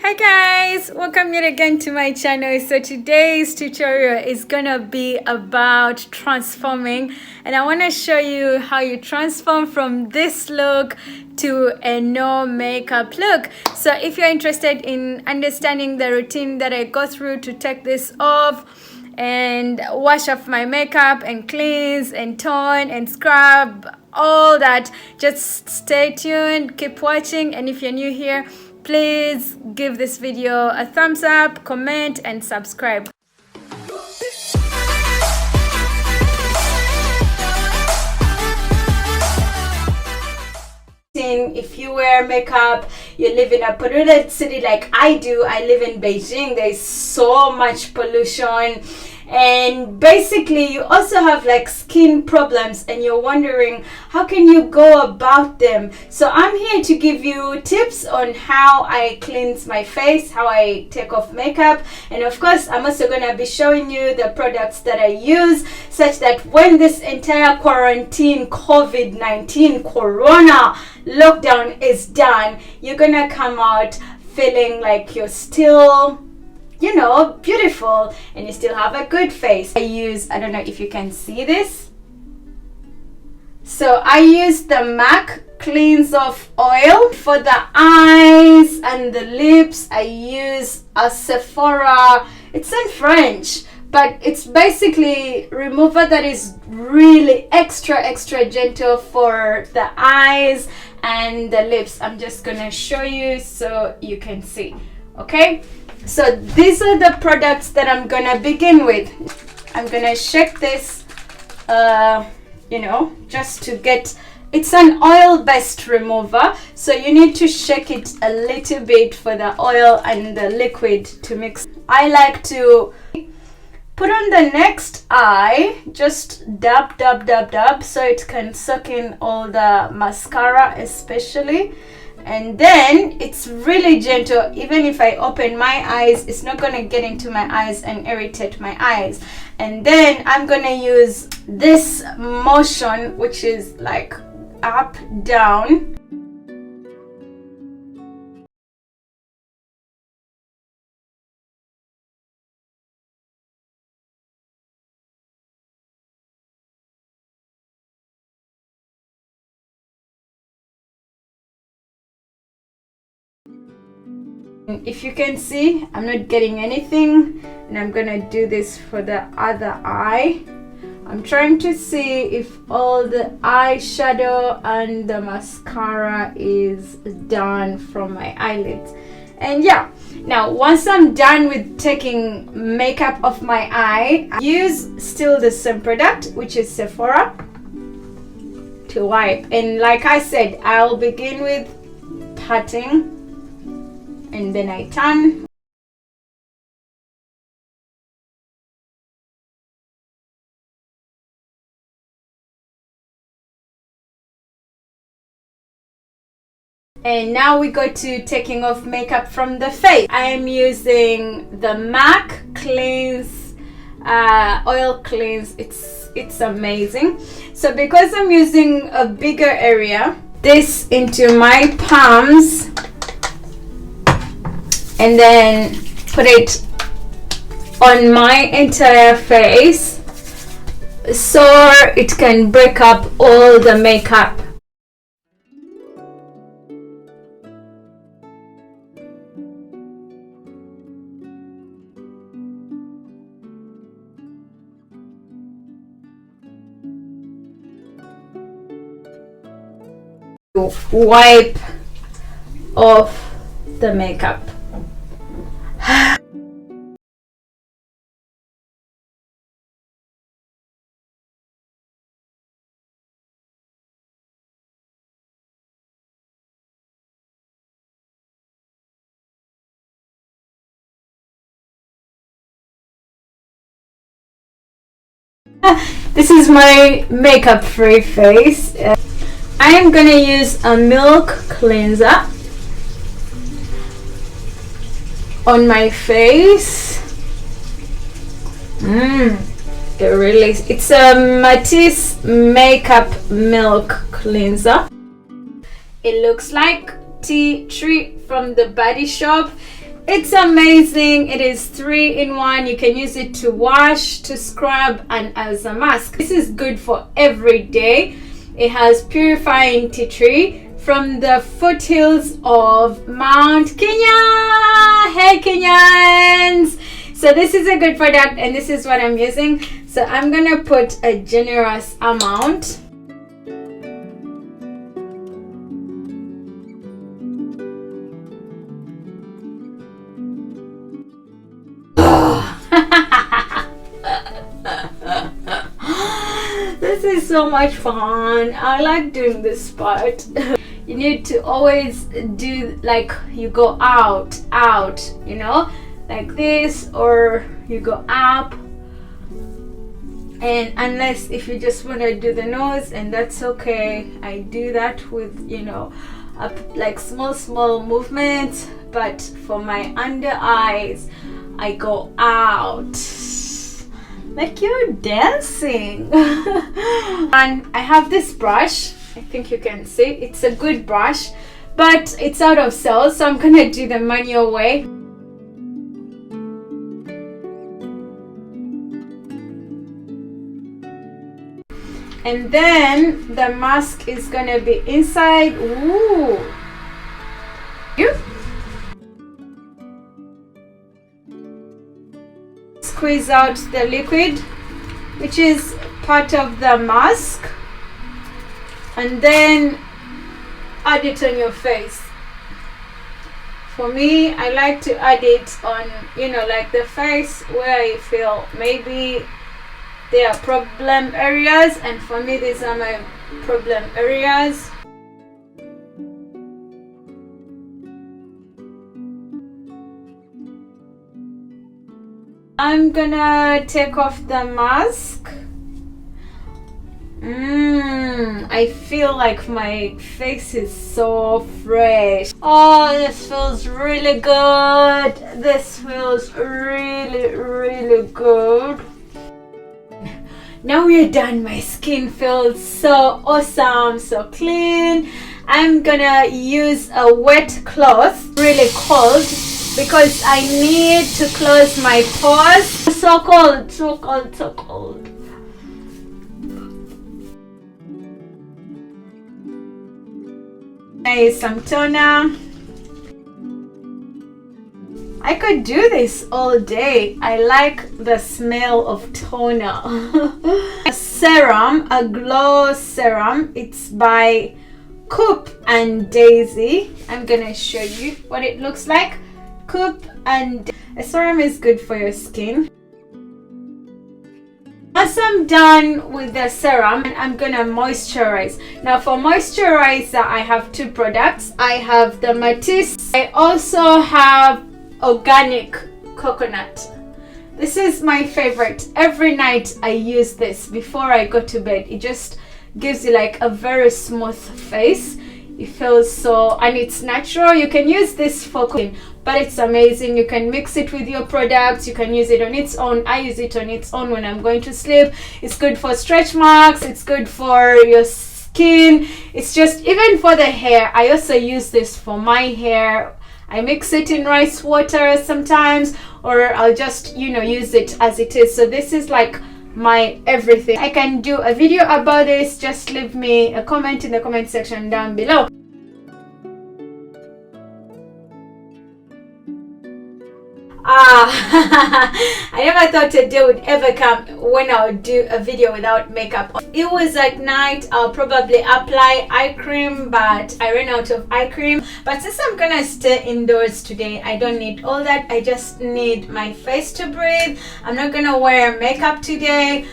Hi guys, welcome yet again to my channel. So today's tutorial is gonna be about transforming, and I want to show you how you transform from this look to a no makeup look. So if you're interested in understanding the routine that I go through to take this off and wash off my makeup and cleanse and tone and scrub, all that, just stay tuned, keep watching. And if you're new here, please give this video a thumbs up, comment, and subscribe. If you wear makeup, you live in a polluted city like I do. I live in Beijing. There's so much pollution, and basically you also have like skin problems and you're wondering how can you go about them. So I'm here to give you tips on how I cleanse my face, how I take off makeup, and of course I'm also going to be showing you the products that I use, such that when this entire quarantine, COVID-19, corona lockdown is done, you're gonna come out feeling like you're still, you know, beautiful and you still have a good face. I don't know if you can see this. So I use the MAC Cleanse Off Oil. For the eyes and the lips, I use a Sephora. It's in French, but it's basically remover that is really extra gentle for the eyes and the lips. I'm just gonna show you so you can see. Okay, so these are the products that I'm gonna begin with. I'm gonna shake this you know, just to get, it's an oil based remover, so you need to shake it a little bit for the oil and the liquid to mix. I like to put on the next eye, just dab so it can soak in all the mascara especially. And then it's really gentle. Even if I open my eyes, it's not gonna get into my eyes and irritate my eyes. And then I'm gonna use this motion, which is like up, down. If you can see, I'm not getting anything, and I'm gonna do this for the other eye. I'm trying to see if all the eyeshadow and the mascara is done from my eyelids. And yeah, now once I'm done with taking makeup off my eye, I use still the same product, which is Sephora, to wipe. And like I said, I'll begin with patting, and then I turn. And now we go to taking off makeup from the face. I am using the MAC Cleanse Oil Cleanse. It's amazing. So because I'm using a bigger area, this into my palms, and then put it on my entire face so it can break up all the makeup. Wipe off the makeup. This is my makeup free face. I am gonna use a milk cleanser on my face. It's a Matisse Makeup Milk Cleanser. It looks like tea tree from the Body Shop. It's amazing. It is 3-in-1. You can use it to wash, to scrub, and as a mask. This is good for every day. It has purifying tea tree from the foothills of Mount Kenya. Hey Kenyans! So this is a good product and this is what I'm using. So I'm gonna put a generous amount. This is so much fun. I like doing this part. You need to always do like you go out, you know, like this, or you go up. And unless if you just want to do the nose, and that's okay. I do that with, you know, like small movements. But for my under eyes, I go out like you're dancing. And I have this brush. I think you can see it's a good brush, but it's out of cells, so I'm gonna do the manual way. And then the mask is gonna be inside. Ooh. Squeeze out the liquid, which is part of the mask, and then add it on your face. For me, I like to add it on, you know, like the face where I feel maybe there are problem areas, and for me these are my problem areas. I'm gonna take off the mask. I feel like my face is so fresh. Oh, this feels really good. This feels really good. Now we're done. My skin feels so awesome, so clean. I'm gonna use a wet cloth, really cold, because I need to close my pores. So cold, so cold, so cold. I use some toner. I could do this all day. I like the smell of toner. A serum, a glow serum. It's by coop+daisy. I'm gonna show you what it looks like. Coop+daisy. A serum is good for your skin. Once I'm done with the serum, I'm gonna moisturize. Now for moisturizer, I have two products. I have the Matisse. I also have organic coconut. This is my favorite. Every night I use this before I go to bed. It just gives you like a very smooth face. It feels so, and it's natural. You can use this for cooking, but it's amazing. You can mix it with your products. You can use it on its own. I use it on its own when I'm going to sleep. It's good for stretch marks. It's good for your skin. It's just, even for the hair, I also use this for my hair. I mix it in rice water sometimes, or I'll just, you know, use it as it is. So this is like my everything. I can do a video about this. Just leave me a comment in the comment section down below. I never thought a day would ever come when I would do a video without makeup. It was at night. I'll probably apply eye cream, but I ran out of eye cream. But since I'm gonna stay indoors today, I don't need all that. I just need my face to breathe. I'm not gonna wear makeup today.